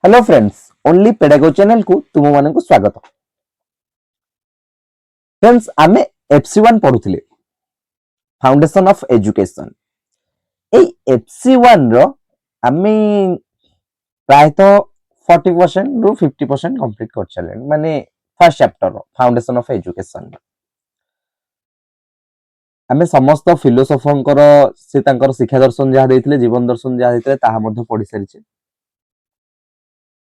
Hello friends, only Pedago channel को तुम मान को स्वागत। फ्रेंड्स आमे FC1 पढुथिले फाउंडेशन ऑफ एजुकेशन। ए FC1 रो आमे प्रायतः 40% रु 50% कंप्लीट कर चले माने फर्स्ट चैप्टर रो फाउंडेशन ऑफ एजुकेशन। आमे समस्त फिलोसोफर से तांकर शिक्षा दर्शन जहा देथिले जीवन दर्शन जहा देथिले ताहा मध्ये पढि सारिछे।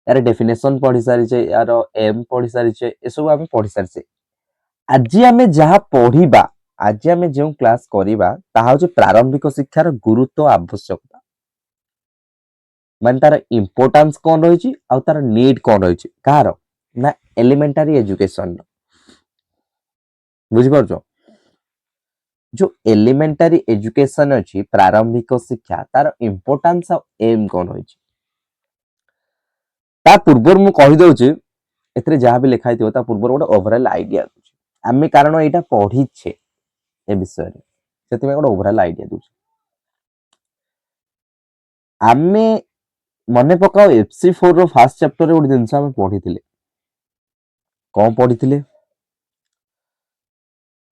यार डेफिनेशन पढि सारिछे, यार एम पढि सारिछे, ए सब आमे पढि सारिछे। आज आमे जहा पढ़िबा, आज आमे जो क्लास करिबा ताहा होचे प्रारंभिक शिक्षार गुरुत्व आवश्यकता माने तार इंपोर्टेंस कोन रहिछि आ तार नीड कोन रहिछि कार ना एलिमेंटरी एजुकेशन। बुझि परछो जो एलिमेंटरी एजुकेशन अछि प्रारंभिक शिक्षा तार इंपोर्टेंस आ एम कोन रहिछि ता पूर्वर मु कहि दउछि। एथरे जहा भी लिखा हितो ता पूर्वर गोटे ओवरऑल आईडिया दउछि आमे कारण एटा पढिछे ए विषय रे सेति गोटे ओवरऑल आईडिया दउछि। आमे मने पकाओ FC4 रो फर्स्ट चैप्टर रे गोटे जिंस आमे पढिथिले कोन पढिथिले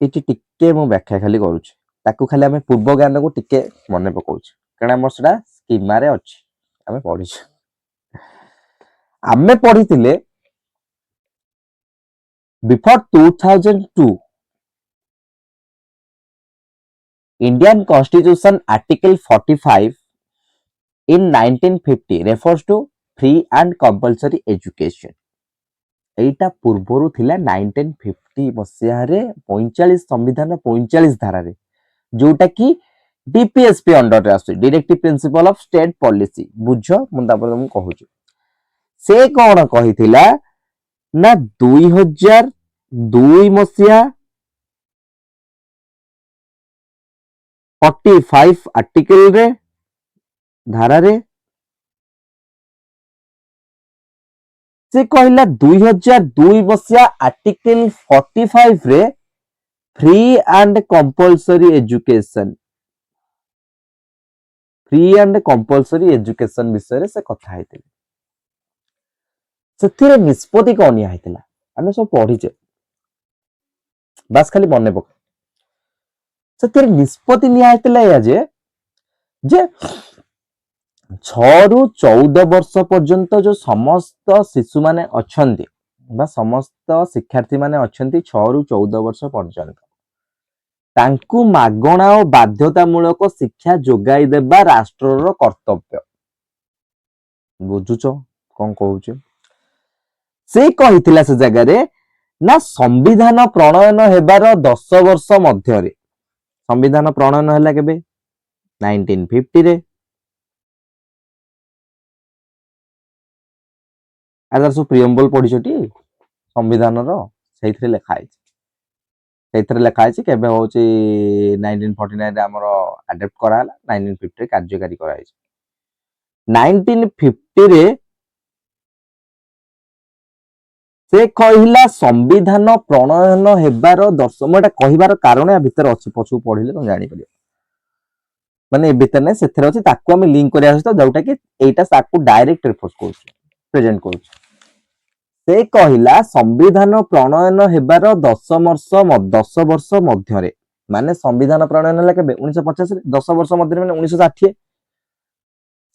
एटी टिके मु व्याख्या खाली करूछि ताकू खाली आमे पूर्व ज्ञान को टिके मने पकाउछि कारण हमर सेटा स्कीमा रे अछि आमे पढिछु। आमे पढिथिले before 2002 Indian constitution article 45 in 1950 refers to free and compulsory education। एटा पूर्वरु थिला 1950 मसिया रे 45 संविधान 45 धारा रे जोटा कि DPSP अंडर रे आसु directive principle of state policy. बुझो मुंदा पर हम कहूछु से कोन कहिथिला ना 2002 मसिया 45 आर्टिकल रे धारा रे से कहला 2002 मसिया आर्टिकल 45 रे free and compulsory education, free and compulsory education विषय रे से कथा हैतिले। सेथिरे निष्पत्ति कोन या हैतिला आमे सब पढिचे बस खाली मने पक। सेथिरे निष्पत्ति निया हैतिला या जे 6 रु 14 वर्ष पर्यंत जो समस्त शिशु माने अछंती बा समस्त शिक्षार्थी माने अछंती 6 रु 14 वर्ष पर्यंत तांकु मागणा और बाध्यतामूलक शिक्षा जोगाई देबा राष्ट्रर कर्तव्य। बुझुचो कोन कहूचे से कहिथिला से जगह रे ना संविधान प्रणयन हेबार 10 वर्ष मध्य रे संविधान प्रणयन हला केबे 1950 रे आदर सु प्रियम्बल पढिछटी संविधान रो सेइथरे लेखा है सेइथरे लेखा है केबे होची 1949 रे हमरो अडॉप्ट करा हला 1950 रे कार्यकारी करा है। 1950 रे से कहिला संविधान प्रणयन हेबार 10 मोटा कहिबार कारण या भीतर अछि पछु पढिले त जानि परियो माने भीतर ने सेथरे अछि ताकू हम लिंक करिया अछि त जोटा कि एटा साकू डायरेक्ट रेफर करू प्रेजेंट करू। से कहिला संविधान प्रणयन हेबार 10 वर्ष मध्य रे माने संविधान प्रणयन हला केबे 1950 रे 10 वर्ष मध्य रे माने 1960।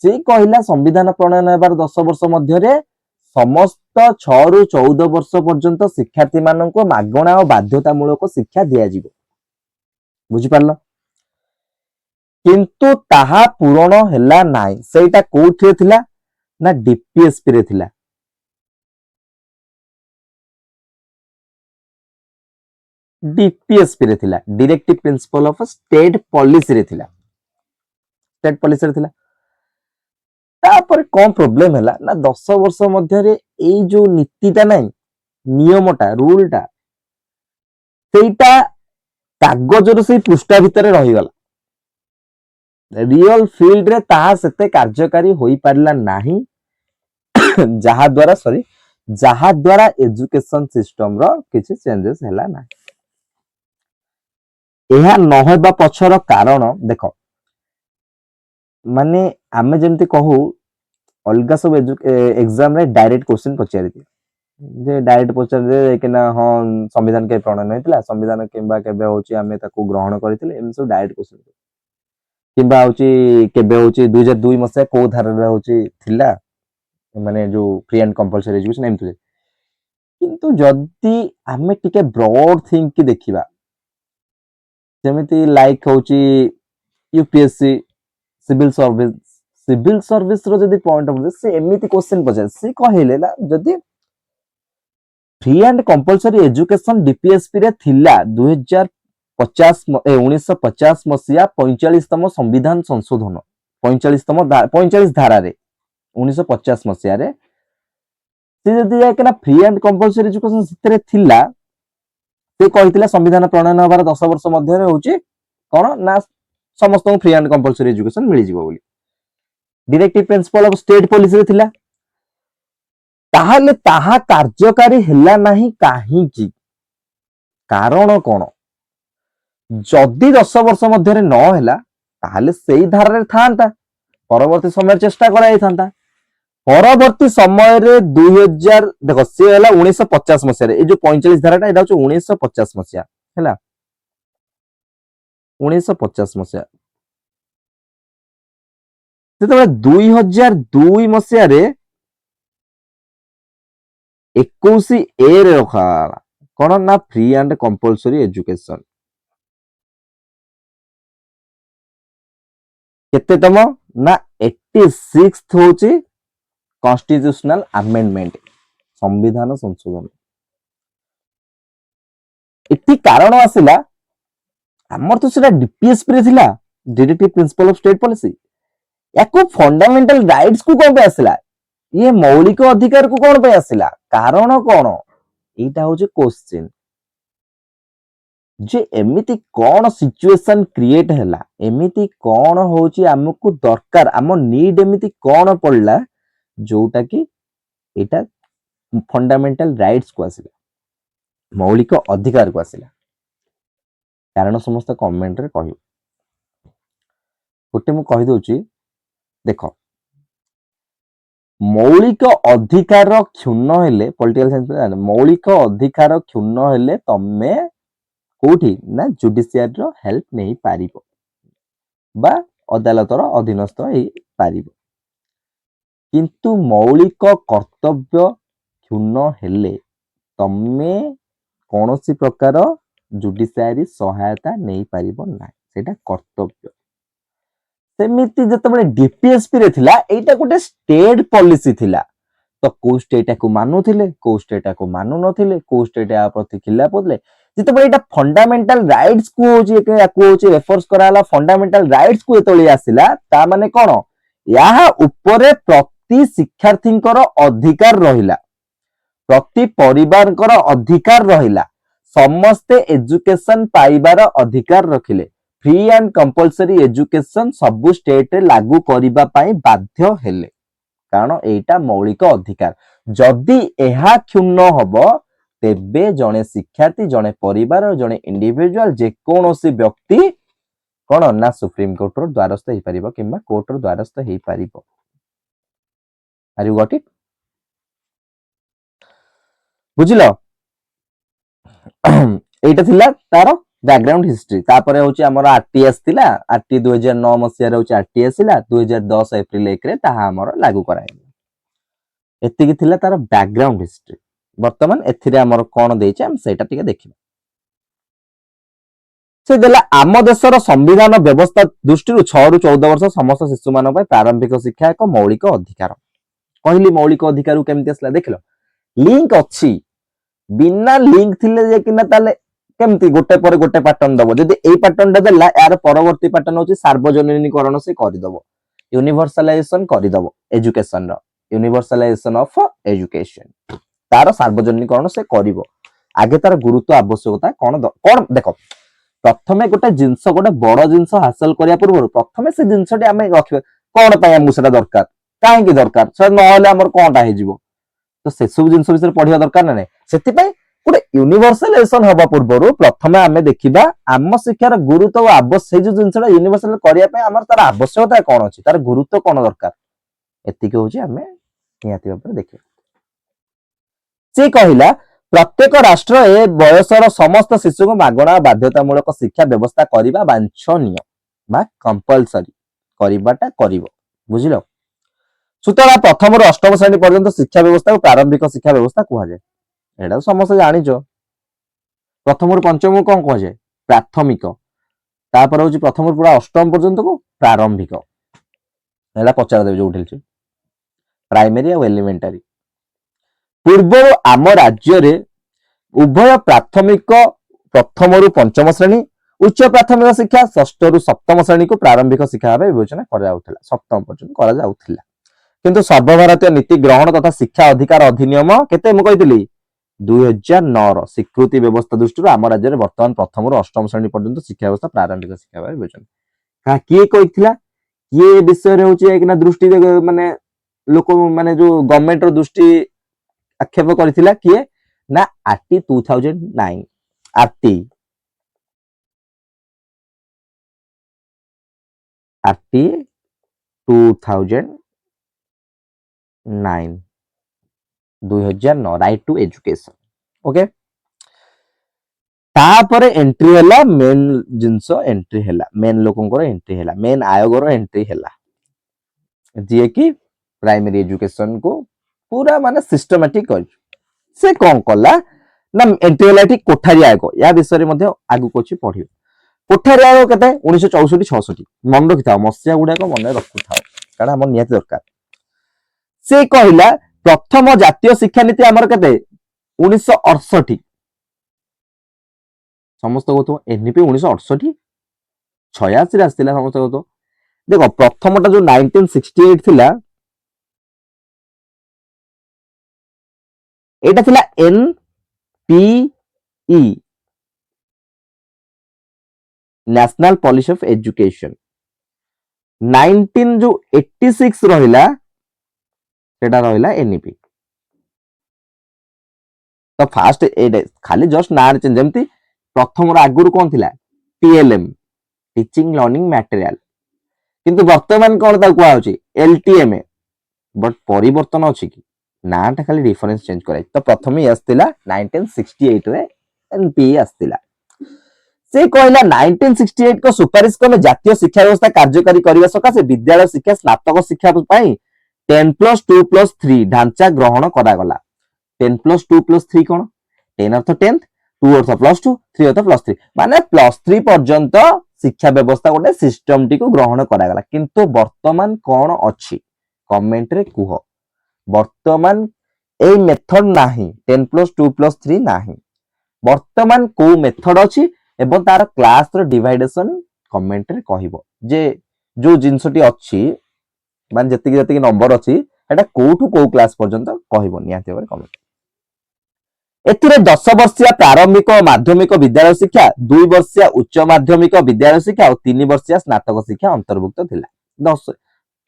से कहिला संविधान प्रणयन हेबार 10 वर्ष मध्य रे समस्त 6 रु 14 वर्ष पर्यंत शिक्षार्थी माननको मागणा और बाध्यतामूलक शिक्षा दिया जिवो। बुझि पारलो किंतु ताहा पूर्ण हेला नाइ सेटा कोठे थिला ना DPSP रे थिला। DPSP रे थिला directive principle of state policy रे थिला स्टेट पॉलिसी रे थिला। तापर कोन प्रॉब्लम हैला ना 10 वर्ष मध्य रे एई जो नीतिटा नै नियमटा रूलटा सेटा कागजर से पृष्ठा भितर रही गला रियल फील्ड रे ता सेते कार्यकारी होई पारला नाही जहा द्वारा एजुकेशन सिस्टम रो किछि चेंजेस हैला ना। एहा न होबा पछर कारण देखो माने आमे जेमति कहू अलगा सब एग्जाम रे डायरेक्ट क्वेश्चन पचारि दिए जे डायरेक्ट पचारि दे कि ना हाँ संविधान के प्रणयन होइतिला संविधान किंबा केबे होची आमे ताकू ग्रहण करथिले एम सब डायरेक्ट क्वेश्चन किंबा होची केबे होची 2002 मसे को धारा रे होची थिला माने जो फ्री एंड कंपलसरी एजुकेशन एमथि किंतु जदी आमे टिके ब्रॉड थिंक की देखिबा जेमिति लाइक होची यूपीएससी सिविल सर्विस रो जदी पॉइंट ऑफ व्यू से एमिति क्वेश्चन पचे से कहिले ना जदी free and compulsory education DPSP रे थिला 1950 मसिया 45तम संविधान संशोधन 45 धारा रे 1950 मसिया रे से जदी कि ना फ्री एंड कंपलसरी एजुकेशन सितरे थिला से कहितला संविधान प्रणयन होबार 10 वर्ष मध्ये रे होची कोन ना समस्त फ्री एंड कंपलसरी एजुकेशन मिली जिवो बोली directive principle of state policy रे थिला ताहाले ताहा कार्यकारी हेला नाही काहे की कारण कोन जदी 10 वर्ष मध्ये रे न हेला ताहाले सेही धारा रे थांता परवर्ती समय चेष्टा कराई थांता परवर्ती समय रे 2000 देखो से हला 1950 मसिया रे ए जो 45 धाराटा एटा हो 1950 मसिया हैला 1950 मसिया सेतबे 2002 मसिया रे 21 ए रे रखा कोन ना फ्री एंड कंपलसरी एजुकेशन केते तम ना 86th होची कॉन्स्टिट्यूशनल अमेंडमेंट संविधान संशोधन इति कारण आसिला हमर तो सेटा डीपीएसपी रे थिला directive principle of state policy याको फंडामेंटल राइट्स को कोन पे आसिला ये मौलिक अधिकार को कोन पे आसिला कारण कोन एटा होचे क्वेश्चन जे एमिति कोन सिचुएशन क्रिएट हैला एमिति कोन होची हमकु दरकार हम नीड एमिति कोन पड़ला जोटा कि एटा फंडामेंटल राइट्स को आसिला मौलिक अधिकार को आसिला कारण समस्त कमेंट रे कहियो गोटे मु कहि दोची देखो मौलिक अधिकार क्षुण्ण हेले पॉलिटिकल साइंस मौलिक अधिकार क्षुण्ण हेले तमे कोठी ना जुडिशियरी रो हेल्प नहीं पारिबो बा अदालतर अधीनस्थ हे पारिबो किंतु मौलिक कर्तव्य क्षुण्ण हेले तमे कोनोसी प्रकार जुडिशियरी सहायता नहीं पारिबो ना सेटा कर्तव्य सेमिति जतबे डीपीएसपी रे थिला एटा गोटे स्टेट पॉलिसी थिला तो को स्टेट को मानुथिले को स्टेट को मानु नथिले को स्टेट आ प्रति खिला पदले जतबे एटा फंडामेंटल राइट्स को होची को होची रेफर्स कराला फंडामेंटल राइट्स को एतोली आसिला ता माने कोन याहा ऊपरे प्रति शिक्षार्थींकर अधिकार रहिला प्रति परिवारकर अधिकार रहिला समस्ते एजुकेशन पाइबार अधिकार रखिले फ्री एंड कंपलसरी एजुकेशन सबु स्टेट रे लागू करिबा पई बाध्य हेले कारण एटा मौलिक अधिकार जदी एहा क्षुण्ण हबो तेबे जने शिक्षार्थी जने परिवार जने इंडिविजुअल जे कोनोसी व्यक्ति कोन ना सुप्रीम कोर्ट रो द्वारस्थ हे परिबो किबा कोर्ट रो द्वारस्थ हे परिबो आर यू गॉट इट बुझिलो एटा थिला तारो बैकग्राउंड हिस्ट्री तापरे होची हमर आरटीएस थिला आरटी 2009 मसिया रे होची आरटीएस थिला 2010 एप्रिल 1 रे ताहा हमर लागू कराय एति कि थिला तारो बैकग्राउंड हिस्ट्री वर्तमान एथिरे हमर कोन देइछ हम सेटा टिके देखिबा से देला आम देशर संविधान व्यवस्था दृष्टि 6 रु 14 वर्ष समस्त शिशु मान पय प्रारंभिक शिक्षा एक मौलिक अधिकार कहली मौलिक अधिकार केमति असला देखलो लिंक अछि बिना लिंक थिले जे किना ताले केमति गोटे पर गोटे पैटर्न दबो जदी एई पैटर्न देला यार परवर्ती पैटर्न होची सार्वजनीकरण से करि दबो यूनिवर्सलाइजेशन करि दबो एजुकेशन रो यूनिवर्सलाइजेशन ऑफ एजुकेशन तार सार्वजनीकरण से करिवो आगे तार गुरुत्व आवश्यकता कोन देखो प्रथमे गोटे जिंस गोटे बड़ जिंस हासिल करिया पूर्व प्रथमे से जिंसटी आमे रखिबे कोन पय हमु सेटा दरकार काहे की दरकार से न होले हमर कोनटा हे जिवो तो से सब जिंस विषय पढिया दरकार ना नै सेति पय गोटे यूनिवर्सलाइजेशन हबा पूर्व प्रथमे आमे देखिबा आम शिक्षार गुरुत्व और आवश्यक जो जिंसटा यूनिवर्सल करिया पय हमर तार आवश्यकता कोन अछि तार गुरुत्व कोन दरकार एतिक होची आमे निहाती भाबरे देखिबा। से कहिला प्रत्येक राष्ट्र ए बयसर समस्त शिशु को मागणा बाध्यतामूलक शिक्षा व्यवस्था करिबा वांछनीय बा कंपलसरी करिबाटा करिवो बुझिलो। सुतरा प्रथम रु अष्टम श्रेणी पर्यंत शिक्षा व्यवस्था को प्रारंभिक शिक्षा व्यवस्था कहा जाए। एटा समस्त जानिचो। प्रथम रु पंचम को कौन कहा जाए प्राथमिक, तापर होची प्रथम रु पूरा अष्टम पर्यंत को प्रारंभिक। एटा पचार देबे जोठिल छी प्राइमरी और एलिमेंटरी। पूर्व आम राज्य रे उभय प्राथमिक प्रथम रु पंचम श्रेणी उच्च प्राथमिक शिक्षा षष्ठ रु सप्तम श्रेणी को प्रारंभिक शिक्षा भाव विवेचना करा जाउथला, सप्तम पर्यंत करा जाउथला। किंतु सर्वभारतीय नीति ग्रहण तथा शिक्षा अधिकार अधिनियम केते मु कहितली 2009 स्वीकृति व्यवस्था दृष्टि आम राज्य में वर्तमान प्रथम रु अष्टम श्रेणी पर्यंत शिक्षा व्यवस्था प्रारंभिक शिक्षा भाव विवेचना किए कहितला किए विषय रे होची एक ना दृष्टि माने लोक माने जो गवर्नमेंट रो दृष्टि आक्षेप करथिला किए ना RT 2009 RT 2009 right to education. Okay तापर एंट्री हैला मेन जिंस एंट्री हैला मेन लोकंकर एंट्री हैला मेन आयोगर एंट्री हैला जे कि प्राइमरी एजुकेशन को पूरा माने सिस्टमैटिक कर से कौन कला ना एंट्री हैला ठीक कोठारी आयोग या विषय रे मध्ये आगु कोछि पढियो। कोठारी आयोग केते 1964 66 मन रखिथा मसिया गुडा को मन रखुथा कारण हमर नियत दरकार। से कहिला प्रथम जातीय शिक्षा नीति हमर केते 1968 समस्त को तो एनपी 1968 86 रे आस्तिला समस्त को तो देखो प्रथमटा जो 1968 थिला एटा थिला NPE national policy of education. 19 जो 86 रहिला सेटा रहिला एनईपी। तो फास्ट एटा खाली जस्ट नार चेंज जेमती प्रथम आगुरु कौन थिला टीएलएम टीचिंग लर्निंग मटेरियल किंतु वर्तमान कौन ता कुआ होची एलटीएम बट परिवर्तन अछि कि नाटा खाली डिफरेंस चेंज कराई। तो प्रथम ही आस्तिला 1968 रे एनपीई आस्तिला। से कहला 1968 को सुपारिश क्रमे जातीय शिक्षा व्यवस्था कार्यकारी करबा सकासे विद्यालय शिक्षा स्नातक शिक्षा पई 10+2+3 ढांचा ग्रहण करा गला। 10+2+3 कोन 10 अर्थ 10th 2 अर्थ +2 3 अर्थ +3 माने +3 पर्यंत शिक्षा व्यवस्था गोटे सिस्टम टी को ग्रहण करा गला। किंतु वर्तमान कोन अछि कमेंट रे कुह वर्तमान ए मेथड नाही 10+2+3 नाही वर्तमान को मेथड अछि एवं तार क्लास रो डिवाइडेशन कमेंट रे कहिबो जे जो जिंसटी अछि मान जति जति नंबर अछि एटा कोठु को क्लास पर्यंत कहिबो नियाते बारे कमेंट। एथिरे 10 वर्षीय प्रारंभिक और माध्यमिक विद्यालय शिक्षा 2 वर्षीय उच्च माध्यमिक विद्यालय शिक्षा और 3 वर्षीय स्नातक शिक्षा अंतर्भुक्त थिला। 10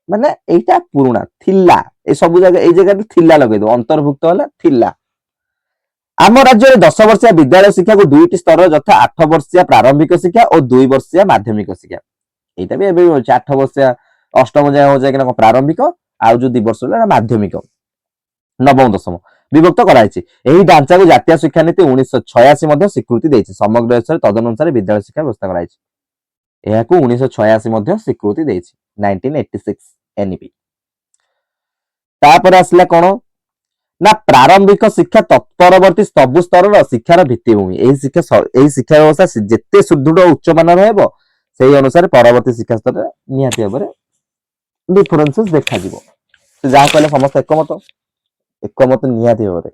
माने एटा पुराना थिला ए सब जगह ए जगह थिला लगे दो अंतर्भुक्त होला थिला। आम राज्य में 10 वर्षीय विद्यालय शिक्षा को दुईटी स्तर यथा 8 वर्षीय प्रारंभिक शिक्षा और 2 वर्षीय माध्यमिक शिक्षा एटा भी एबे 8 वर्षीय अष्टम जाय हो जाय कि प्रारंभिक आउ जो 2 वर्ष होला माध्यमिक नवम दशम विभक्त कराइछि। एही ढांचा को जातीय शिक्षा नीति 1986 मध्ये स्वीकृति दैछि। समग्र देश तदनुसार विद्यालय शिक्षा व्यवस्था कराइछि। एहा को 1986 मध्ये स्वीकृति दैछि 1986 एनईपी। तापर आसला कोन ना प्रारंभिक शिक्षा तत्परवर्ती सब स्तर शिक्षार भित्तिभूमि। एही शिक्षा व्यवस्था जेते सुदृढ़ उच्च मान रहबो सेही अनुसार परवर्ती शिक्षा स्तर निहाती भाबरे डिफरेंसेस देखा जिवो। से जा कहले समस्त एकमत निहाती भाबरे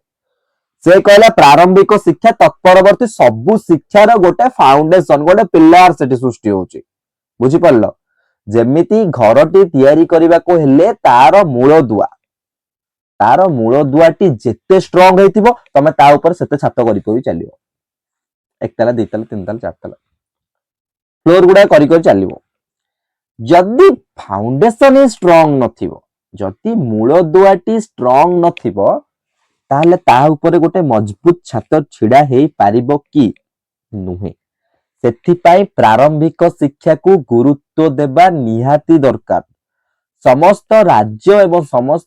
से कहला प्रारंभिक शिक्षा तत्परवर्ती सब शिक्षार गोटे फाउंडेशन गोटे पिलर सेठी सृष्टि होची बुझी पड़लो। जेमिति घरटी तयारी करबा को हेले तार मूल दुआटी जेते स्ट्रांग हेतिबो तमे ता ऊपर सेते छात करि करि चलियो। एक तला 2 तला 3 तला 4 तला फ्लोर गुडा करि करि चलिबो। जदि फाउंडेशन ही स्ट्रांग नथिबो जदि मूल दुआटी स्ट्रांग नथिबो ताहले ता ऊपर गोटे मजबूत छात छिडा हेई पारिबो कि नुहे। सेथि पई प्रारंभिक शिक्षा को गुरुत्व देबा निहाती दरकार। समस्त राज्य एवं समस्त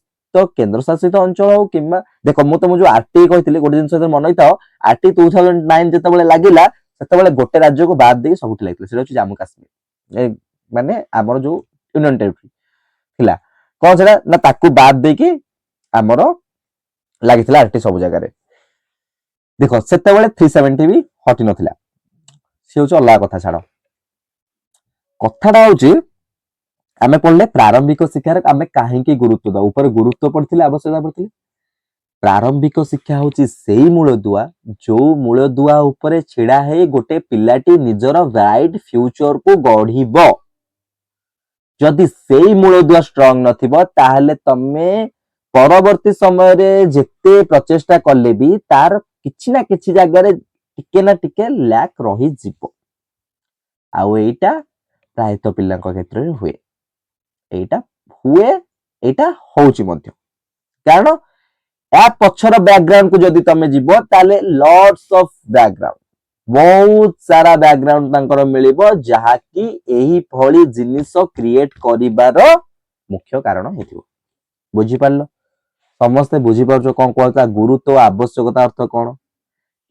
केंद्र शासित अंचल हो कि देख मु तुम जो आरटी कही गोटे जिन मन था आरटी 2009 जिते लगिला से गोटे राज्य को बाद दे सब लगे जम्मू काश्मीर माने आमर जो यूनियन टेरिटरी थिला कौन से ना ताकू बाद दे कि आमर लगी आरटी सब जगह देख से 370 भी हटि नथिला सी हूँ अलग कथा छाड़ कथाटा हूँ आमे पढ़ले प्रारंभिक शिक्षार आमे कहीं गुरुत्व दो ऊपर गुरुत्व पड़ती आवश्यकता पड़ती प्रारंभिक शिक्षा हूँ से मूलदुआ जो मूलदुआ ऊपर छिड़ा है गोटे पिलाटी निजर ब्राइट फ्यूचर को गढ़ जदि से मूलदुआ स्ट्रंग नथिबो ताहले तमे परवर्ती समय रे जेते प्रचेष्टा कले भी तार किछि ना किछि जगह टिके ना टिके लैक रही जीवो आउ एटा प्रायत पिला क्षेत्र में हुए एटा हुए एटा होउची मध्य कारण या पछर बैकग्राउंड को जदि तमे जीवो ताले लॉट्स ऑफ बैकग्राउंड बहुत सारा बैकग्राउंड तांकर मिलिबो जहा कि एही भली जिनिस क्रिएट करिबार मुख्य कारण हेतिबो बुझी पारलो समस्त बुझी पारछो कोन कहता गुरुत्व आवश्यकता अर्थ कोन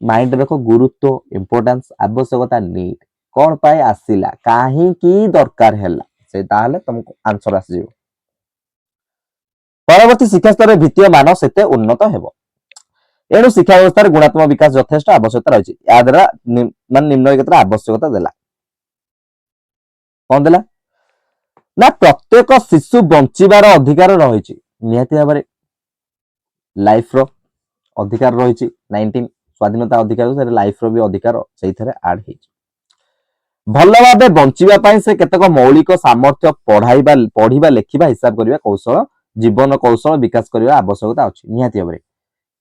माइंड रखो गुरुत्व इंपोर्टेंस आवश्यकता नीड कौन पाए आसिला काहे की दरकार हैला से ताहले तुमको आंसर आसी जिवो परवर्ती शिक्षा स्तर भित्तीय मान सेते उन्नत हेबो एणु शिक्षा व्यवस्था गुणात्मक विकास यथेष्ट आवश्यकता रही या द्वारा मान निम्नलिखित आवश्यकता देला कौन देला ना प्रत्येक शिशु बंचिबार अधिकार रही निहाती भाव लाइफ रो अधिकार रही 19 स्वाधीनता अधिकार लाइफ रो भी अधिकार से आड है भल भाव बंचा से केतक मौलिक सामर्थ्य पढ़ा लेखा हिसाब करने कौशल जीवन कौशल विकास करने आवश्यकता अच्छी निहाती भाव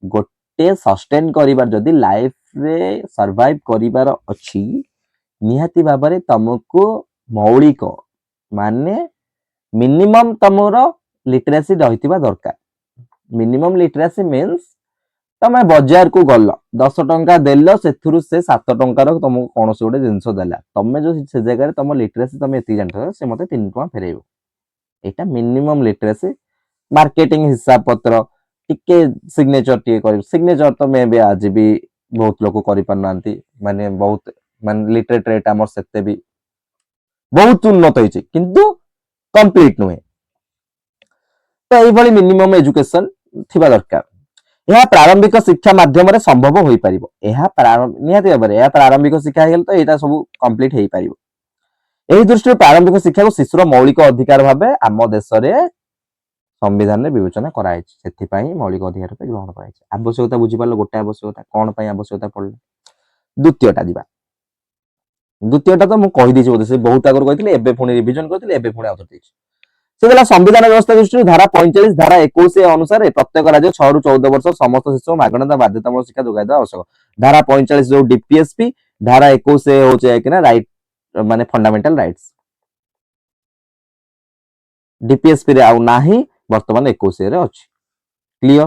गोटे सस्टेन कर जदि लाइफ रे सर्वाइव करिवार अच्छी निहाती भाव तुमको मौलिक माने मिनिमम तुमर लिटरेसी रही दरकार मिनिमम लिटरेसी मीन्स तमे बजार को गल 10 टंका देल से 7 टंकार तुमको कौन से गोटे जिनस देला तमे जो से जगह तुम लिटरेसी तुम ये जानते से मत 3 टंका फेरेब एटा मिनिमम लिटरेसी मार्केटिंग हिसाब पत्र टिके सिग्नेचर टिके सिग्नेचर तो मे भी आज भी बहुत लोग करि पारनांती माने बहुत माने लिटरेट रेट हमर सेते भी बहुत उन्नत होइछि किंतु कंप्लीट नुहे तो एई भली मिनिमम एजुकेशन थिबा दरकार यह प्रारंभिक शिक्षा माध्यम संभव हो पारिबो निहाती भाव यह प्रारंभिक शिक्षा हेल तो यहाँ सब कंप्लीट हो पारिबो एही दृष्टि प्रारंभिक शिक्षा को शिशुर मौलिक अधिकार भाव आम देश रे संविधान में विवेचना कराई मौलिक अधिकार ग्रहण कर आवश्यकता बुझीपार गोटे आवश्यकता कौन आवश्यकता पड़े द्वितीयटा दिबा द्वितीयटा तो मुझे कहीदी बोधे से बहुत आगे कही पुणी रिविजन करते पुणी आउथर से देला संविधान व्यवस्था दृष्टि धारा 45 धारा 21 अनुसार प्रत्येक राज्य 6 ରୁ 14 वर्ष समस्त शिशु मागणा बाध्यतामूलक शिक्षा जोगाई देवा आवश्यक धारा 45 जो डीपीएसपी धारा 21 होचे कि ना राइट माने फंडामेंटल राइट्स डीपीएसपी रे आउ नाही वर्तमान 21 रे अछि क्लियर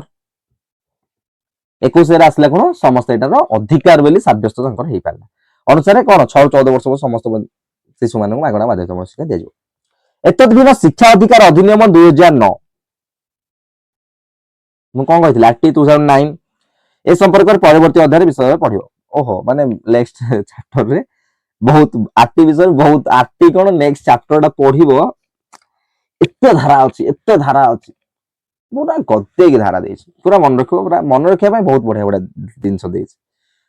21 रे आसले कोन समस्त एटार अधिकार बोली साब्यस्त संकर हेई पारला अनुसार कोन 6 ରୁ 14 वर्ष समस्त शिशु मानक मागणा बाध्यतामूलक शिक्षा दिया एतद्भिन्न शिक्षा अधिकार अधिनियम 2009 मु कौन कही आरटी 2009 ए संपर्क में परवर्ती अध्याय विषय पढ़ो ओहो माने नेक्स्ट चैप्टर रे बहुत आरटी विषय बहुत आरटी कौन नेक्स्ट चैप्टर पढ़ो एते धारा अच्छी पूरा गद्दे की धारा देछि पूरा मन रखो पूरा मन रखिया बहुत बढ़िया बढ़िया जिनस देछि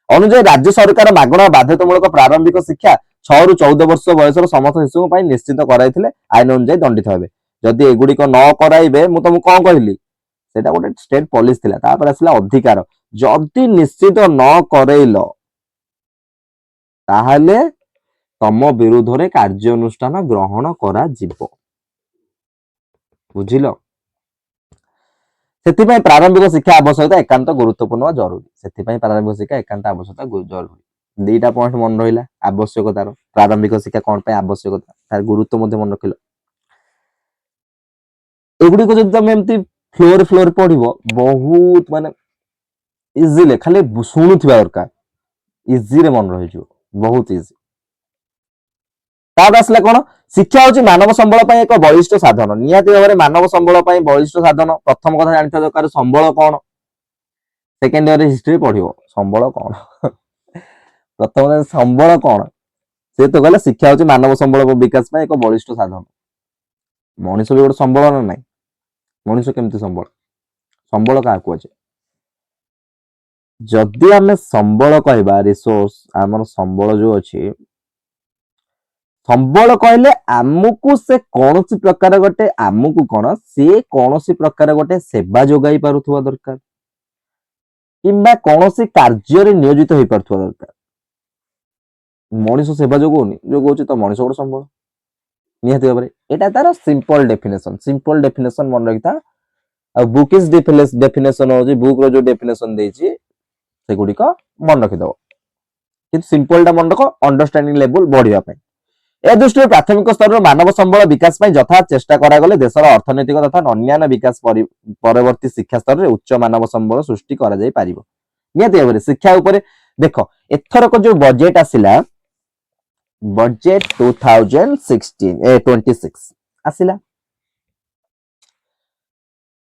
अनुसार राज्य सरकार मागणा बाध्यतामूलक प्रारंभिक शिक्षा 6 ରୁ 14 वर्ष बयसर समस्त शिशु निश्चित कराइथिले आईन अनुसार दंडित हेबे जदि एगुड़िक न कराइबे मु तुमको कौन कहली सेटा गोटे स्टेट पॉलिसी थिला तापर आसला अधिकार जदि निश्चित न करैल ताहले तम विरुद्ध रे कार्यानुष्ठान ग्रहण करा जिवो बुझिलो सेथिपाई प्रारंभिक शिक्षा आवश्यकता एकांत गुरुत्वपूर्ण जरूरी सेथिपाई प्रारंभिक शिक्षा एकांत आवश्यकता जरूरी दीटा पॉइंट मन रहिला आवश्यकतार प्रारंभिक शिक्षा कौन पे आवश्यकता तार गुरुत्व मध्य मन रखिल एगुडी को जब तुम एमती फ्लोर पढ़िबो बहुत माने इजीली खाली शुणुथिबा दरकार इजी रे मन रहि जो बहुत इजी ତାପରେ ଆସିଲା କଣ ଶିକ୍ଷା ହଉଛି ମାନବ ସମ୍ବଳ ପାଇଁ ଏକ ବଳିଷ୍ଠ ସାଧନ। ନିହାତି ଭାବରେ ମାନବ ସମ୍ବଳ ପାଇଁ ବଳିଷ୍ଠ ସାଧନ। ପ୍ରଥମ କଥା ଜାଣିଥିବା ଦରକାର ସମ୍ବଳ କଣ। ସେକେଣ୍ଡ ଇୟର ହିଷ୍ଟ୍ରି ପଢିବ ସମ୍ବଳ କଣ। ପ୍ରଥମ ସମ୍ବଳ କଣ ସେ ତ କହିଲା ଶିକ୍ଷା ହଉଛି ମାନବ ସମ୍ବଳ ବିକାଶ ପାଇଁ ଏକ ବଳିଷ୍ଠ ସାଧନ। ମଣିଷ ବି ଗୋଟେ ସମ୍ବଳ ନା ନାହିଁ। ମଣିଷ କେମିତି ସମ୍ବଳ, ସମ୍ବଳ କାହାକୁ ଅଛି। ଯଦି ଆମେ ସମ୍ବଳ କହିବା ରିସୋର୍ସ, ଆମର ସମ୍ବଳ ଯୋଉ ଅଛି, ସମ୍ବଳ କହିଲେ ଆମକୁ ସେ କୌଣସି ପ୍ରକାର ଗୋଟେ ଆମକୁ କଣ ସେ କୌଣସି ପ୍ରକାର ଗୋଟେ ସେବା ଯୋଗାଇ ପାରୁଥିବା ଦରକାର କିମ୍ବା କୌଣସି କାର୍ଯ୍ୟରେ ନିୟୋଜିତ ହେଇପାରୁଥିବା ଦରକାର। ମଣିଷ ସେବା ଯୋଗଉଛି ତ ମଣିଷ ଗୋଟେ ସମ୍ବଳ ନିହାତି ଭାବରେ। ଏଇଟା ତାର ସିମ୍ପଲ ଡେଫିନେସନ ମନେ ରଖିଥା। ଆଉ ବୁକ୍ ଇଜ ଡେଫିନେସନ ହଉଛି ବୁକ୍ ର ଯୋଉ ଡେଫିନେସନ ଦେଇଛି ସେଗୁଡିକ ମନେ ରଖିଦବ। କିନ୍ତୁ ସିମ୍ପଲ ଟା ମନେ ରଖ ଅଣ୍ଡରଷ୍ଟାଣ୍ଡିଂ ଲେଭେଲ ବଢିବା ପାଇଁ। ଏ ଦୃଷ୍ଟିରୁ ପ୍ରାଥମିକ ସ୍ତରର ମାନବ ସମ୍ବଳ ବିକାଶ ପାଇଁ ଯଥା ଚେଷ୍ଟା କରାଗଲେ ଦେଶର ଅର୍ଥନୈତିକ ତଥା ଅନ୍ୟାନ୍ୟ ବିକାଶ ପରବର୍ତ୍ତୀ ଶିକ୍ଷା ସ୍ତରରେ ଉଚ୍ଚ ମାନବ ସମ୍ବଳ ସୃଷ୍ଟି କରାଯାଇ ପାରିବ। ନିହାତି ଭାବରେ ଶିକ୍ଷା ଉପରେ ଦେଖ ଏଥରକ ଯୋଉ ବଜେଟ ଆସିଲା, ବଜେଟ 2026 ଆସିଲା,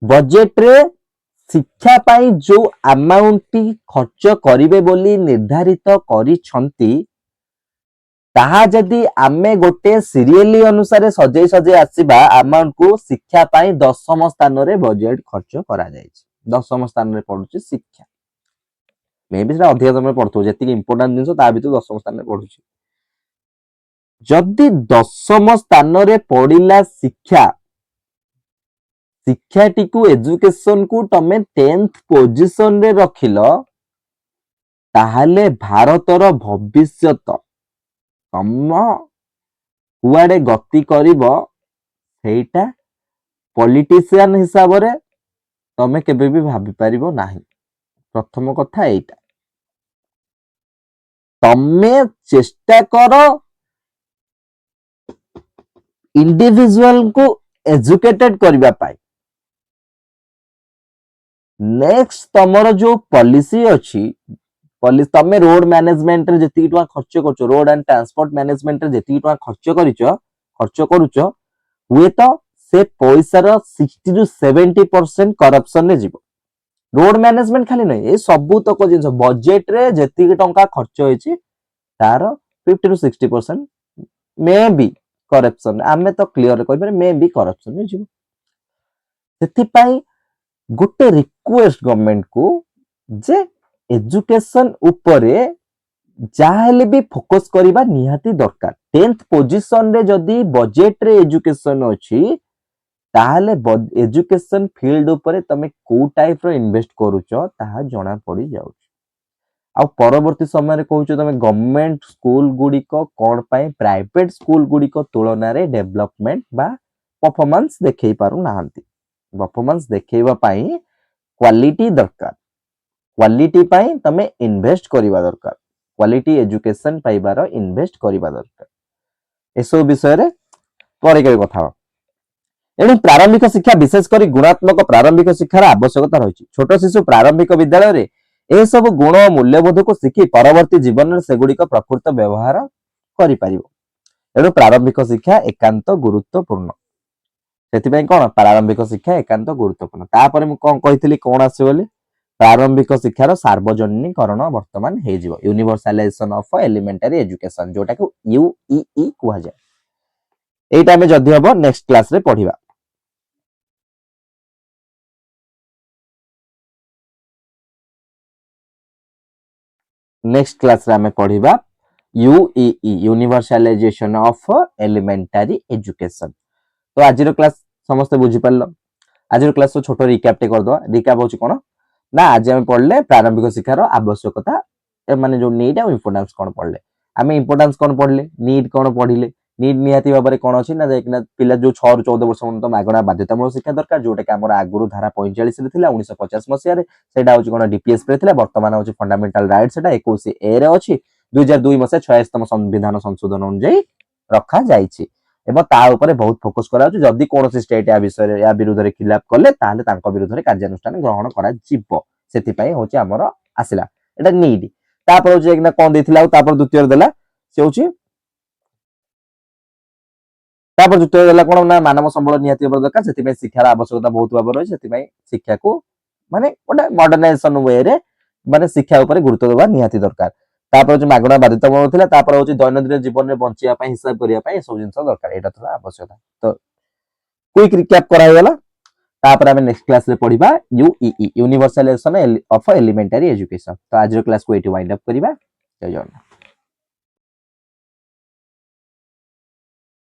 ବଜେଟରେ ଶିକ୍ଷା ପାଇଁ ଯୋଉ ଆମାଉଣ୍ଟ ଖର୍ଚ୍ଚ କରିବେ ବୋଲି ନିର୍ଦ୍ଧାରିତ କରିଛନ୍ତି, ତାହା ଯଦି ଆମେ ଗୋଟେ ସିରିଏଲି ଅନୁସାରେ ସଜେଇ ଆସିବା ଆମାଉଣ୍ଟକୁ ଶିକ୍ଷା ପାଇଁ 10ମ ସ୍ଥାନରେ ବଜେଟ ଖର୍ଚ୍ଚ କରାଯାଇଛି। 10ମ ସ୍ଥାନରେ ପଡୁଛି ଶିକ୍ଷା। ମେ ବି ସେଟା ଅଧିକ ସମୟ ପଡୁଥିବ, ଯେତିକି ଇମ୍ପୋର୍ଟାଣ୍ଟ ଜିନିଷ ତା ଭିତରୁ 10ମ ସ୍ଥାନରେ ପଡୁଛି। ଯଦି 10ମ ସ୍ଥାନରେ ପଡିଲା ଶିକ୍ଷାଟିକୁ ଏଜୁକେସନକୁ ତମେ 10th ପୋଜିସନରେ ରଖିଲ, ତାହେଲେ ଭାରତର ଭବିଷ୍ୟତ ତମ କୁଆଡେ ଗତି କରିବ ସେଇଟା ପଲିଟିସିଆନ ହିସାବରେ ତମେ କେବେ ବି ଭାବି ପାରିବ ନାହିଁ। ପ୍ରଥମ କଥା ଏଇଟା, ତମେ ଚେଷ୍ଟା କର ଇଣ୍ଡିଭିଜୁଆଲକୁ ଏଜୁକେଟେଡ କରିବା ପାଇଁ। ନେକ୍ସଟ ତମର ଯୋଉ ପଲିସି ଅଛି, ତମେ ରୋଡ ମ୍ୟାନେଜମେଣ୍ଟରେ ଯେତିକି ଟଙ୍କା ଖର୍ଚ୍ଚ କରୁଛ, ରୋଡ ଆଣ୍ଡ ଟ୍ରାନ୍ସପୋର୍ଟ ମ୍ୟାନେଜମେଣ୍ଟରେ ଯେତିକି ଟଙ୍କା ଖର୍ଚ୍ଚ କରୁଛ, ହୁଏତ ସେ ପଇସାର 60 ରୁ 70% କରପ୍ସନରେ ଯିବ। ରୋଡ ମ୍ୟାନେଜମେଣ୍ଟ ଖାଲି ନାହିଁ, ଏ ସବୁ ତକ ଜିନିଷ ବଜେଟରେ ଯେତିକି ଟଙ୍କା ଖର୍ଚ୍ଚ ହେଇଛି ତାର 50 ରୁ 60% ମେ ବି କରପ୍ସନ, ଆମେ ତ କ୍ଲିୟର କହିପାରିବା ମେ ବି କରପ୍ସନରେ ଯିବ। ସେଥିପାଇଁ ଗୋଟେ ରିକ୍ୱେଷ୍ଟ ଗଭର୍ଣ୍ଣମେଣ୍ଟକୁ ଯେ ଏଜୁକେସନ ଉପରେ ଯାହାହେଲେ ବି ଫୋକସ କରିବା ନିହାତି ଦରକାର। 10th ପୋଜିସନରେ ଯଦି ବଜେଟରେ ଏଜୁକେସନ ଅଛି, ତାହେଲେ ଏଜୁକେସନ ଫିଲ୍ଡ ଉପରେ ତମେ କୋଉ ଟାଇପର ଇନଭେଷ୍ଟ କରୁଛ ତାହା ଜଣା ପଡି ଯାଉଛି। ଆଉ ପରବର୍ତ୍ତୀ ସମୟରେ କହୁଛ ତମେ ଗଭର୍ଣ୍ଣମେଣ୍ଟ ସ୍କୁଲ ଗୁଡିକ କଣ ପାଇଁ ପ୍ରାଇଭେଟ ସ୍କୁଲ ଗୁଡିକ ତୁଳନାରେ ଡେଭଲପମେଣ୍ଟ ବା ପରଫର୍ମାନ୍ସ ଦେଖେଇ ପାରୁନାହାନ୍ତି। ପରଫର୍ମାନ୍ସ ଦେଖେଇବା ପାଇଁ କ୍ୱାଲିଟି ଦରକାର, କ୍ୱାଲିଟି ପାଇଁ ତମେ ଇନଭେଷ୍ଟ କରିବା ଦରକାର, କ୍ୱାଲିଟି ଏଜୁକେସନ ପାଇବାର ଇନଭେଷ୍ଟ କରିବା ଦରକାର। ଏସବୁ ବିଷୟରେ ପରେ କେବେ କଥା ହବା। ଏଣୁ ପ୍ରାରମ୍ଭିକ ଶିକ୍ଷା ବିଶେଷ କରି ଗୁଣାତ୍ମକ ପ୍ରାରମ୍ଭିକ ଶିକ୍ଷାର ଆବଶ୍ୟକତା ରହିଛି। ଛୋଟ ଶିଶୁ ପ୍ରାରମ୍ଭିକ ବିଦ୍ୟାଳୟରେ ଏସବୁ ଗୁଣ ଓ ମୂଲ୍ୟବୋଧକୁ ଶିଖି ପରବର୍ତ୍ତୀ ଜୀବନରେ ସେଗୁଡିକ ପ୍ରକୃତ ବ୍ୟବହାର କରିପାରିବ। ଏଣୁ ପ୍ରାରମ୍ଭିକ ଶିକ୍ଷା ଏକାନ୍ତ ଗୁରୁତ୍ୱପୂର୍ଣ୍ଣ। ସେଥିପାଇଁ କଣ ପ୍ରାରମ୍ଭିକ ଶିକ୍ଷା ଏକାନ୍ତ ଗୁରୁତ୍ୱପୂର୍ଣ୍ଣ। ତାପରେ ମୁଁ କଣ କହିଥିଲି କଣ ଆସିବ ବୋଲି, ପ୍ରାରମ୍ଭିକ ଶିକ୍ଷାର ସାର୍ବଜନୀକରଣ ବର୍ତ୍ତମାନ ହେଇଯିବ, ୟୁନିଭର୍ସାଲାଇଜେସନ ଅଫ ଏଲିମେଣ୍ଟାରୀ ଏଜୁକେସନ, ଯୋଉଟାକୁ ୟୁଇଇ କୁହାଯାଏ। এইটা আমি যদি হব নেক্সট ক্লাসরে পড়িবা। নেক্সট ক্লাসরে আমি পড়িবা यूईई यूनिवर्सालाइजेशन ऑफ एलिमेंटारी एजुकेशन। तो आज क्लास समस्त बुझी पारल। आज क्लास तो छोट रिकैप टे कर दवा। रिकैप होची कोन ना, आज हम पढ़ले प्रारंभिक शिक्षार आवश्यकता माने जो नीड और इंपोर्टेंस कोन पढ़ले। आमे इंपोर्टेंस कोन पढ़ले, नीड कोन पढ़िले। नीड निहाती भाबरे कोन अछि ना जायकिना पिला जो 6 ରୁ 14 वर्ष पर्यंत मागणा बाध्यतामूलक शिक्षा दरकार, जोटा कि हमर आगुरु धारा 45 रे थिला 1950 मसिया रे, सेटा होची कोन डीपीएस रे थिला, वर्तमान होची फंडामेंटल राइट, सेटा 21 ए रे अछि। 2002 मसिया 86तम संविधान संशोधन अनुଯାयी रखा जाइछि एवं ता ऊपर बहुत फोकस करा अछि। जदि कोनोसी स्टेट या विषय या विरुद्ध रे खिलाफ करले ताले तांको विरुद्ध रे कार्यानुष्ठान ग्रहण करा जिवो। सेति पई होची हमर आसिला एटा नीड। तापर होची एकना कोन देथिला, तापर द्वितीय रे देला से होची तापर जुक्त होला कोन ना मानव संबल निहाती होबा दरकार सेति शिक्षार आवश्यकता बहुत भाव रही सेति शिक्षा को माने गोटे मॉडर्नाइजेशन वे रे माने शिक्षा ऊपर गुरुत्व देवा निहाती दरकार तापर जो मागणा बाध्यतामूलक थिला तापर होची दैनंदिन जीवन में बंचिया पई हिसाब करिया पई सब जिंस दरकार एटा थला आवश्यकता तो क्विक रिकैप करा गेला तापर हमें नेक्स्ट क्लास रे पढिबा यूईई यूनिवर्सलाइजेशन ऑफ एलिमेंटरी एजुकेशन तो आज क्लास को एटी वाइंड अप करिबा जय जगन्नाथ।